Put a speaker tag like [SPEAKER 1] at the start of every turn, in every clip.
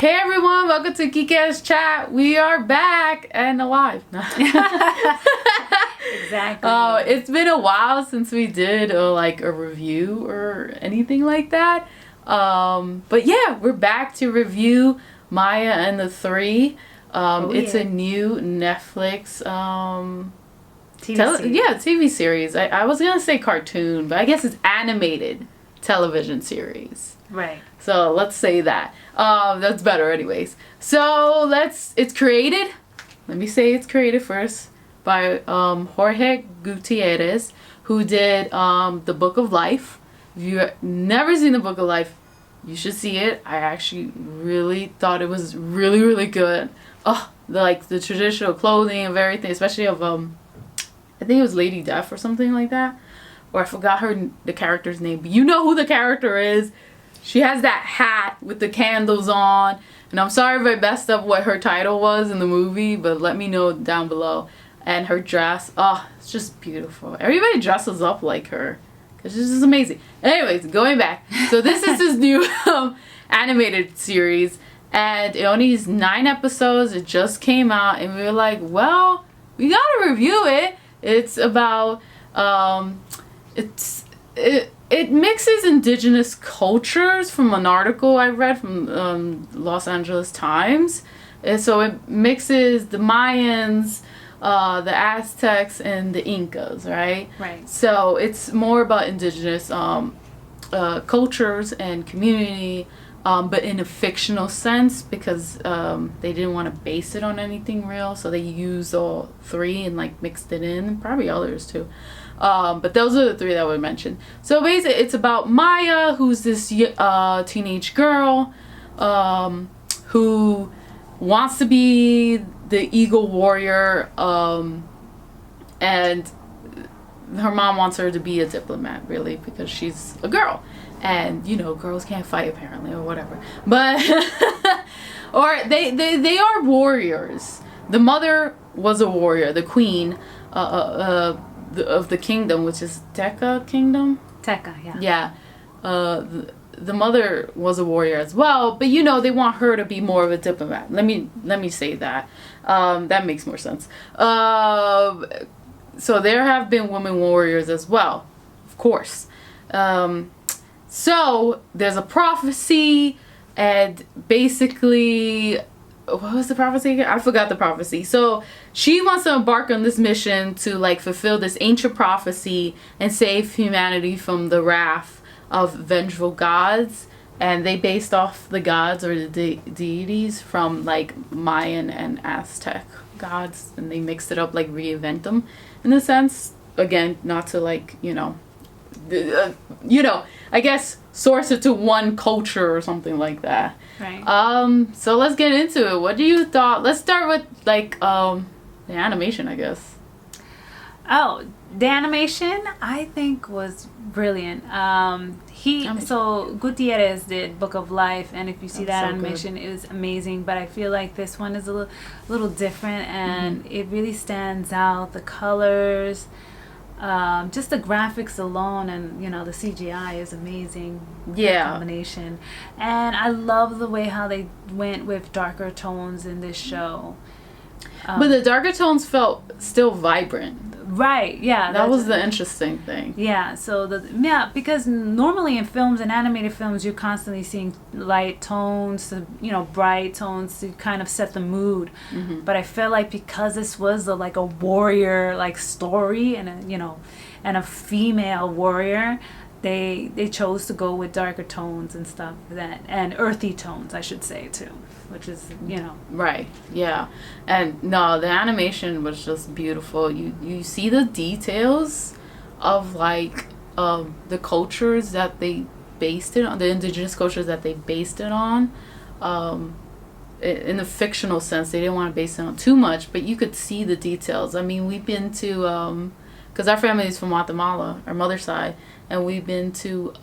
[SPEAKER 1] Hey everyone, welcome to Geekettes Chat. We are back and alive.
[SPEAKER 2] Exactly.
[SPEAKER 1] It's been a while since we did a review or anything like that. But yeah, we're back to review Maya and the Three. It's a new Netflix TV series. I was gonna say cartoon, but I guess it's animated television series.
[SPEAKER 2] Right.
[SPEAKER 1] So let's say that. That's better anyways. So it's created. Let me say it's created first by Jorge Gutiérrez, who did the Book of Life. If you've never seen the Book of Life, you should see it. I actually really thought it was really, really good. Oh, the traditional clothing of everything, especially of I think it was Lady Death or something like that. Or I forgot the character's name, but you know who the character is. She has that hat with the candles on. And I'm sorry if I messed up what her title was in the movie, but let me know down below. And her dress, it's just beautiful. Everybody dresses up like her. It's just amazing. Anyways, going back. So this is this new animated series. And it only is 9 episodes. It just came out. And we were like, well, we gotta review it. It's about, it mixes indigenous cultures from an article I read from Los Angeles Times. And so it mixes the Mayans, the Aztecs, and the Incas, right?
[SPEAKER 2] Right.
[SPEAKER 1] So it's more about indigenous cultures and community, but in a fictional sense because they didn't want to base it on anything real. So they used all 3 and mixed it in, and probably others too. But those are the 3 that were mentioned. So basically, it's about Maya, who's this teenage girl who wants to be the eagle warrior, and her mom wants her to be a diplomat, really, because she's a girl. And, girls can't fight, apparently, or whatever. But, or they are warriors. The mother was a warrior, the queen, of the kingdom, which is Tekka Kingdom.
[SPEAKER 2] Tekka, yeah.
[SPEAKER 1] Yeah. The mother was a warrior as well, but they want her to be more of a diplomat. Let me say that. That makes more sense. So there have been women warriors as well, of course. So there's a prophecy, and basically, what was the prophecy again? I forgot the prophecy. So she wants to embark on this mission to fulfill this ancient prophecy and save humanity from the wrath of vengeful gods. And they based off the gods or the deities from Mayan and Aztec gods, and they mixed it up, reinvent them in a sense. Again, not to I guess source it to one culture or something like that.
[SPEAKER 2] Right.
[SPEAKER 1] So let's get into it. What do you thought? Let's start with the animation, I guess.
[SPEAKER 2] Oh, the animation I think was brilliant. So Gutiérrez did Book of Life, and if you see that animation, it was amazing. But I feel like this one is a little different, and it really stands out. The colors. Just the graphics alone, and the CGI is amazing.
[SPEAKER 1] Yeah.
[SPEAKER 2] Combination, and I love the way how they went with darker tones in this show.
[SPEAKER 1] But the darker tones felt still vibrant.
[SPEAKER 2] Right. Yeah.
[SPEAKER 1] That was the interesting thing.
[SPEAKER 2] Yeah. So because normally in films and animated films, you're constantly seeing light tones, bright tones to kind of set the mood. Mm-hmm. But I felt like because this was a warrior story and a female warrior, they chose to go with darker tones and stuff and earthy tones, I should say too, which is
[SPEAKER 1] right. Yeah. And no, the animation was just beautiful. You see the details of the cultures that they based it on, the indigenous cultures that they based it on. In the fictional sense, they didn't want to base it on too much, but you could see the details. I mean, we've been to because our family is from Guatemala, our mother's side, and we've been to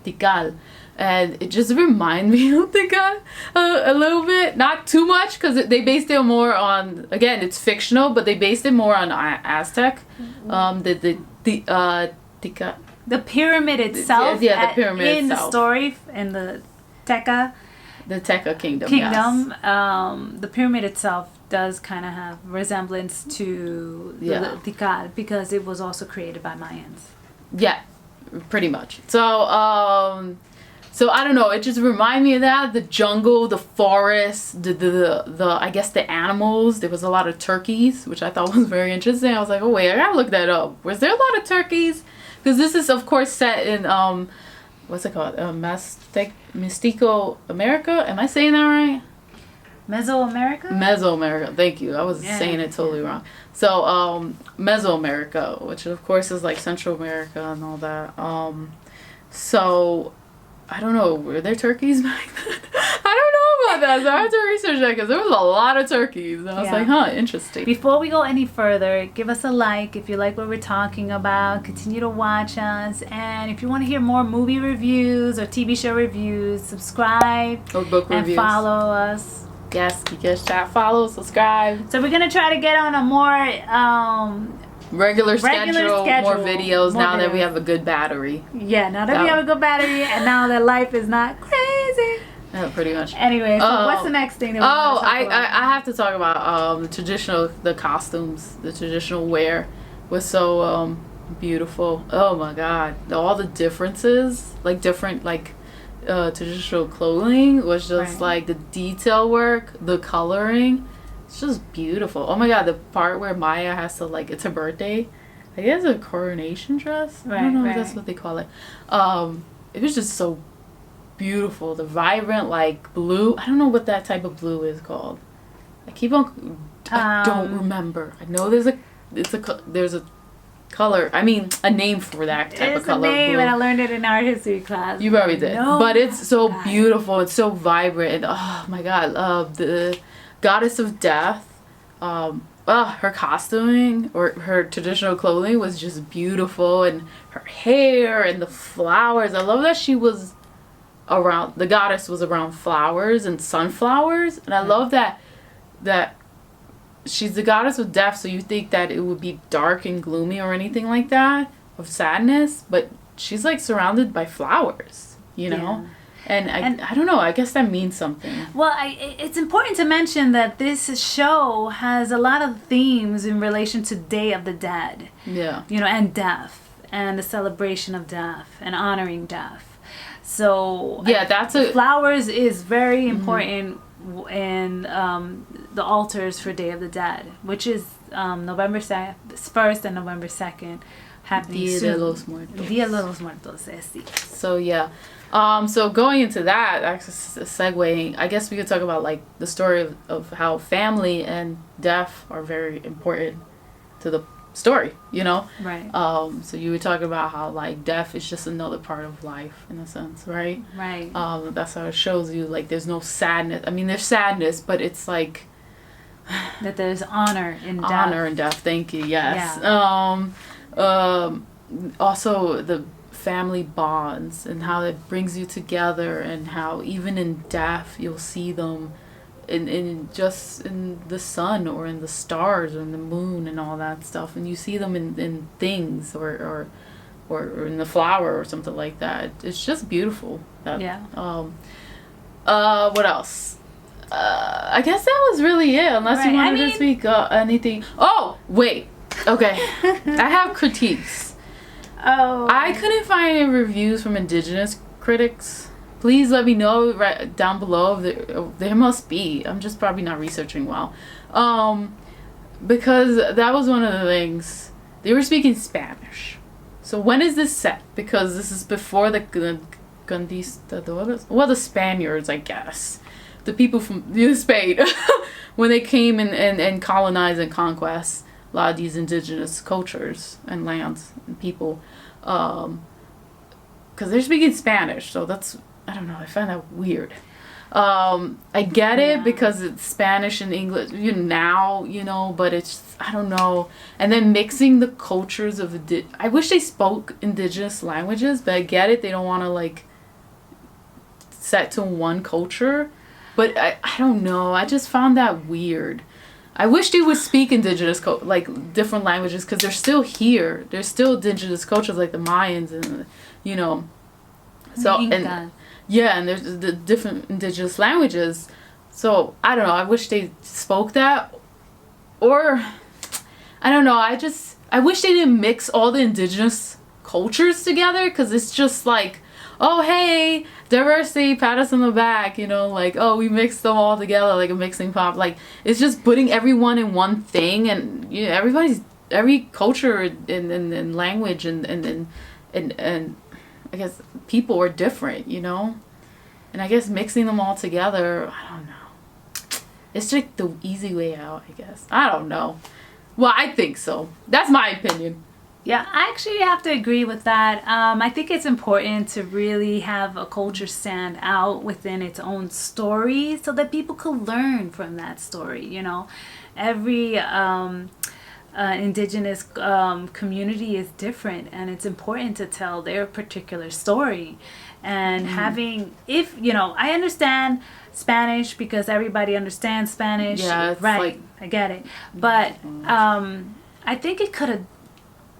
[SPEAKER 1] Tikal, and it just reminded me of Tikal a little bit, not too much, because they based it more on, again, it's fictional, but they based it more on Aztec. The
[SPEAKER 2] pyramid itself.
[SPEAKER 1] The pyramid
[SPEAKER 2] in
[SPEAKER 1] itself.
[SPEAKER 2] The story in the Tekka.
[SPEAKER 1] The Teca Kingdom.
[SPEAKER 2] Kingdom.
[SPEAKER 1] Yes.
[SPEAKER 2] The pyramid itself does kind of have resemblance to the Tikal because it was also created by Mayans.
[SPEAKER 1] Yeah, pretty much. So so I don't know. It just reminded me of that. The jungle, the forest, the I guess the animals. There was a lot of turkeys, which I thought was very interesting. I was like, oh wait, I gotta look that up. Was there a lot of turkeys? Because this is of course set in what's it called? Mystico America. Am I saying that right?
[SPEAKER 2] Mesoamerica?
[SPEAKER 1] Mesoamerica. Thank you. I was saying it totally wrong. So Mesoamerica, which of course is like Central America and all that. So I don't know, were there turkeys back then? I don't know about that, so I have to research that because there was a lot of turkeys. And I was like, huh, interesting.
[SPEAKER 2] Before we go any further, give us a like if you like what we're talking about. Continue to watch us. And if you want to hear more movie reviews or TV show reviews, subscribe
[SPEAKER 1] or book
[SPEAKER 2] and
[SPEAKER 1] reviews.
[SPEAKER 2] Follow us.
[SPEAKER 1] Yes, Geekettes Chat, follow, subscribe.
[SPEAKER 2] So we're going to try to get on a more...
[SPEAKER 1] Regular schedule, more videos now that we have a good battery.
[SPEAKER 2] Yeah, now that we have a good battery and now that life is not crazy.
[SPEAKER 1] Yeah, pretty much.
[SPEAKER 2] Anyway, so what's the next thing that we want to talk about?
[SPEAKER 1] I have to talk about the costumes, the traditional wear was so beautiful. Oh my god. All the differences, like different traditional clothing was just like the detail work, the coloring. It's just beautiful. Oh my god, the part where Maya has to it's her birthday. I guess a coronation dress. I don't know if that's what they call it. It was just so beautiful. The vibrant blue. I don't know what that type of blue is called. I don't remember. I know there's a color. I mean, a name for that type of color.
[SPEAKER 2] It's a name,
[SPEAKER 1] blue.
[SPEAKER 2] and I learned it in art history class.
[SPEAKER 1] You probably did. But it's so beautiful. It's so vibrant. And oh my god, the goddess of death, her costuming or her traditional clothing was just beautiful, and her hair and the flowers. I love that the goddess was around flowers and sunflowers, and I love that she's the goddess of death, so you think that it would be dark and gloomy or anything like that, of sadness, but she's surrounded by flowers, you know? Yeah. And I don't know, I guess that means something.
[SPEAKER 2] Well, it's important to mention that this show has a lot of themes in relation to Day of the Dead.
[SPEAKER 1] Yeah.
[SPEAKER 2] And death, and the celebration of death, and honoring death. So
[SPEAKER 1] yeah,
[SPEAKER 2] flowers is very important in the altars for Day of the Dead, which is November 1st and November 2nd. Happening
[SPEAKER 1] Dia
[SPEAKER 2] soon.
[SPEAKER 1] de los Muertos.
[SPEAKER 2] Dia de los Muertos, sí.
[SPEAKER 1] So yeah. So going into that, actually segueing, I guess we could talk about the story of how family and death are very important to the story,
[SPEAKER 2] Right.
[SPEAKER 1] So you were talking about how death is just another part of life in a sense, right?
[SPEAKER 2] Right.
[SPEAKER 1] That's how it shows you there's no sadness. I mean, there's sadness, but it's that
[SPEAKER 2] there's honor in death.
[SPEAKER 1] Honor in death. Thank you. Yes. Yeah. Also the family bonds and how it brings you together, and how even in death you'll see them in the sun or in the stars or in the moon and all that stuff, and you see them in things or in the flower or something like that. It's just beautiful. What else? I guess that was really it, unless you wanted to speak anything. Oh wait, okay. I have critiques.
[SPEAKER 2] Oh.
[SPEAKER 1] I couldn't find any reviews from Indigenous critics. Please let me know right down below if there must be. I'm just probably not researching well. Because that was one of the things. They were speaking Spanish. So when is this set? Because this is before the conquistadores. Well, the Spaniards, I guess. The people from Spain. When they came and colonized and conquest a lot of these indigenous cultures and lands and people, because they're speaking Spanish, so that's, I don't know, I find that weird. I get it because it's Spanish and English now, but it's, I don't know. And then mixing the cultures of I wish they spoke indigenous languages, but I get it, they don't want to set to one culture, but I don't know, I just found that weird. I wish they would speak indigenous, different languages, because they're still here. There's still indigenous cultures like the Mayans and, So, and Yeah, and there's the different indigenous languages. So, I don't know. I wish they spoke that. Or, I don't know. I wish they didn't mix all the indigenous cultures together. Because it's just like, oh, hey, diversity, pat us on the back. You know, like, oh, we mixed them all together like a mixing pot. Like, it's just putting everyone in one thing. And, you know, every culture and language and I guess people are different, you know? And I guess mixing them all together, I don't know. It's like the easy way out, I guess. I don't know. Well, I think so. That's my opinion.
[SPEAKER 2] Yeah, I actually have to agree with that. I think it's important to really have a culture stand out within its own story so that people could learn from that story, you know? Every indigenous community is different, and it's important to tell their particular story. And having, if you know, I understand Spanish because everybody understands Spanish.
[SPEAKER 1] Yeah, it's
[SPEAKER 2] right,
[SPEAKER 1] like,
[SPEAKER 2] I get it, but I think it could have,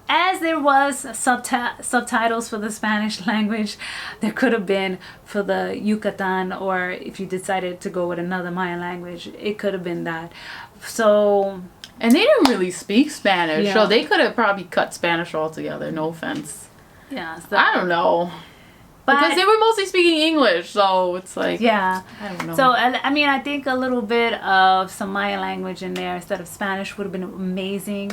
[SPEAKER 2] as there was subtitles for the Spanish language, there could have been for the Yucatan, or if you decided to go with another Mayan language, it could have been that. So,
[SPEAKER 1] and they didn't really speak Spanish,
[SPEAKER 2] Yeah.
[SPEAKER 1] so they could have probably cut Spanish altogether. No offense.
[SPEAKER 2] yeah, so,
[SPEAKER 1] I don't know.
[SPEAKER 2] but
[SPEAKER 1] Because they were mostly speaking English, so it's like,
[SPEAKER 2] yeah.
[SPEAKER 1] I don't know.
[SPEAKER 2] So, I mean, I think a little bit of some Mayan language in there instead of Spanish would have been amazing.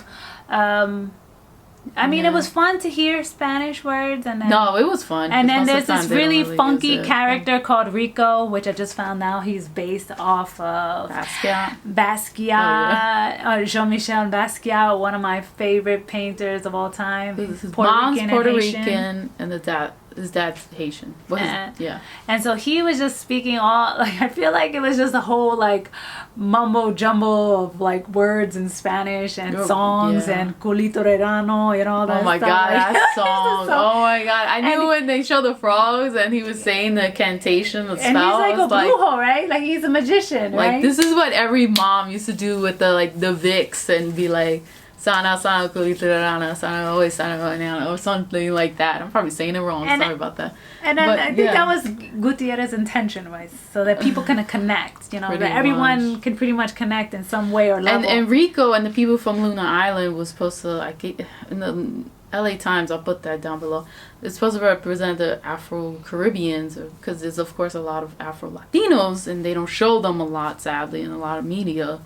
[SPEAKER 2] I mean,
[SPEAKER 1] Yeah.
[SPEAKER 2] it was fun to hear Spanish words, and then
[SPEAKER 1] no, it was fun.
[SPEAKER 2] and then
[SPEAKER 1] Most
[SPEAKER 2] there's
[SPEAKER 1] of the time
[SPEAKER 2] this
[SPEAKER 1] they don't
[SPEAKER 2] really funky
[SPEAKER 1] use it.
[SPEAKER 2] character called Rico, which I just found out he's based off of
[SPEAKER 1] Basquiat.
[SPEAKER 2] Basquiat, Jean-Michel Basquiat, one of my favorite painters of all time.
[SPEAKER 1] His
[SPEAKER 2] He's
[SPEAKER 1] mom's Puerto
[SPEAKER 2] and Haitian.
[SPEAKER 1] Rican, and his dad's Haitian. Well, yeah.
[SPEAKER 2] And so he was just speaking all, like, I feel like it was just a whole, like, mumbo jumbo of, like, words in Spanish and songs
[SPEAKER 1] yeah.
[SPEAKER 2] and culito rerano and all that
[SPEAKER 1] Oh my
[SPEAKER 2] stuff.
[SPEAKER 1] god,
[SPEAKER 2] Like,
[SPEAKER 1] that song. Oh my god. I knew
[SPEAKER 2] And-
[SPEAKER 1] when they showed the frogs and he was saying the cantation, the spell.
[SPEAKER 2] And he's like
[SPEAKER 1] I
[SPEAKER 2] a
[SPEAKER 1] was like,
[SPEAKER 2] brujo, right? Like, he's a magician,
[SPEAKER 1] like,
[SPEAKER 2] right?
[SPEAKER 1] this is what every mom used to do with the Vicks and be like, Sana sana culito rana, sana always sana mañana, or something like that. I'm probably saying it wrong.
[SPEAKER 2] And-
[SPEAKER 1] Sorry about that.
[SPEAKER 2] And then
[SPEAKER 1] But,
[SPEAKER 2] I think
[SPEAKER 1] yeah.
[SPEAKER 2] that was Gutierrez's intention, was so that people can connect, you know,
[SPEAKER 1] Pretty
[SPEAKER 2] that everyone
[SPEAKER 1] much.
[SPEAKER 2] can pretty much connect in some way or level.
[SPEAKER 1] And Rico and the people from Luna Island was supposed to, like, in the LA Times, I'll put that down below. It's supposed to represent the Afro-Caribbeans, because there's, of course, a lot of Afro-Latinos, and they don't show them a lot, sadly, in a lot of media.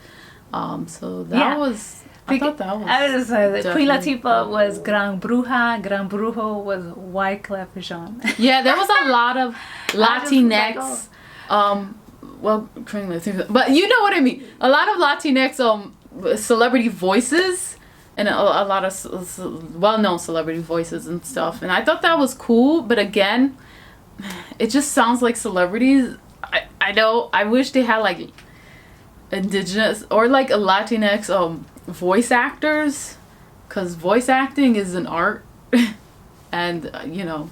[SPEAKER 1] So that
[SPEAKER 2] Yeah.
[SPEAKER 1] was... I thought that was...
[SPEAKER 2] I would just say that Queen
[SPEAKER 1] definitely
[SPEAKER 2] Latifah
[SPEAKER 1] cool.
[SPEAKER 2] was Gran Bruja, Gran Brujo was Wyclef Jean.
[SPEAKER 1] Yeah, there was a lot of Latinx...
[SPEAKER 2] was like,
[SPEAKER 1] well, Queen Latifah... But you know what I mean. A lot of Latinx celebrity voices... And a lot of well-known celebrity voices and stuff. And I thought that was cool. But again, it just sounds like celebrities. I know. I wish they had, like, indigenous or, like, a Latinx voice actors. Because voice acting is an art. And, you know,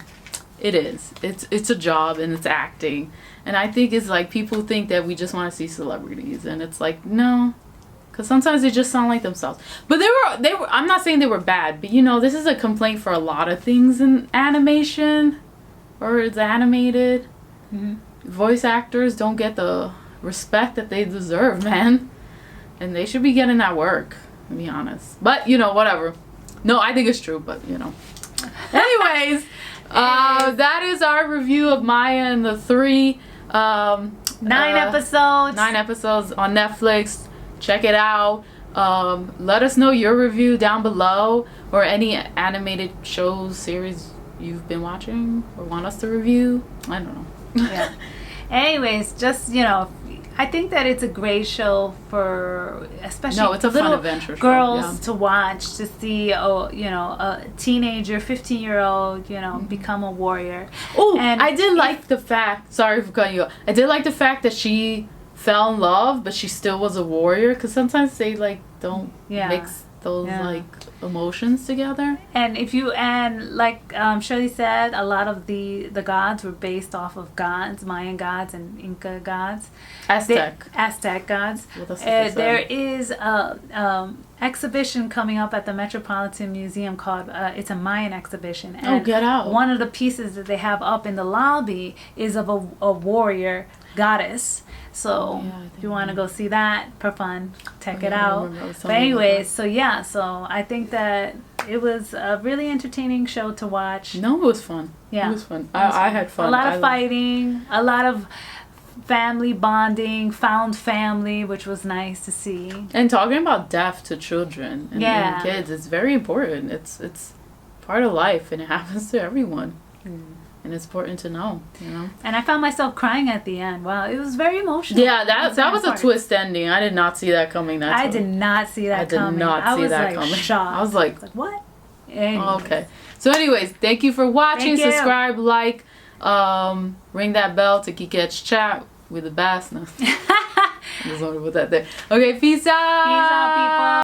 [SPEAKER 1] it is. It's a job and it's acting. And I think it's like people think that we just want to see celebrities. And it's like, no. Because sometimes they just sound like themselves. But they were. I'm not saying they were bad, but you know, this is a complaint for a lot of things in animation, or it's animated.
[SPEAKER 2] Mm-hmm.
[SPEAKER 1] Voice actors don't get the respect that they deserve, man, and they should be getting that work. To be honest, but you know, whatever. No, I think it's true, but you know. Anyways, that is our review of Maya and the Three.
[SPEAKER 2] 9 episodes.
[SPEAKER 1] 9 episodes on Netflix. Check it out. Let us know your review down below, or any animated shows, series you've been watching or want us to review. I don't know.
[SPEAKER 2] Yeah. Anyways, just, you know, I think that it's a great show for especially
[SPEAKER 1] It's a fun
[SPEAKER 2] little
[SPEAKER 1] adventure show,
[SPEAKER 2] girls
[SPEAKER 1] yeah.
[SPEAKER 2] to watch, to see, you know, a teenager, 15-year-old, you know, become a warrior.
[SPEAKER 1] Oh,
[SPEAKER 2] And
[SPEAKER 1] I did like the fact. Sorry for cutting you off. I did like the fact that she fell in love, but she still was a warrior. Because sometimes they like don't
[SPEAKER 2] Yeah.
[SPEAKER 1] mix those
[SPEAKER 2] Yeah.
[SPEAKER 1] like emotions together.
[SPEAKER 2] And like Shirley said, a lot of the gods were based off of gods, Mayan gods and Inca gods, Aztec gods. There is a exhibition coming up at the Metropolitan Museum called it's a Mayan exhibition. And
[SPEAKER 1] get out!
[SPEAKER 2] One of the pieces that they have up in the lobby is of a warrior goddess. So if you want to go see that for fun, check it out. But anyways, so I think that it was a really entertaining show to watch.
[SPEAKER 1] No, it was fun. Yeah, it was fun. I had fun.
[SPEAKER 2] A lot of fighting, a lot of family bonding, found family, which was nice to see.
[SPEAKER 1] And talking about death to children and kids, it's very important. It's part of life, and it happens to everyone. And it's important to know, you know. And
[SPEAKER 2] I found myself crying at the end. Wow, it was very emotional.
[SPEAKER 1] Yeah, that was a twist ending. I did not see that coming.
[SPEAKER 2] I did not see that coming. I was like shocked.
[SPEAKER 1] I was like
[SPEAKER 2] what? Anyways.
[SPEAKER 1] Okay. So anyways, thank you for watching. Subscribe, like, ring that bell to Geekettes Chat. We're the best. No. I just want to put that there. Okay, peace out.
[SPEAKER 2] Peace out, people.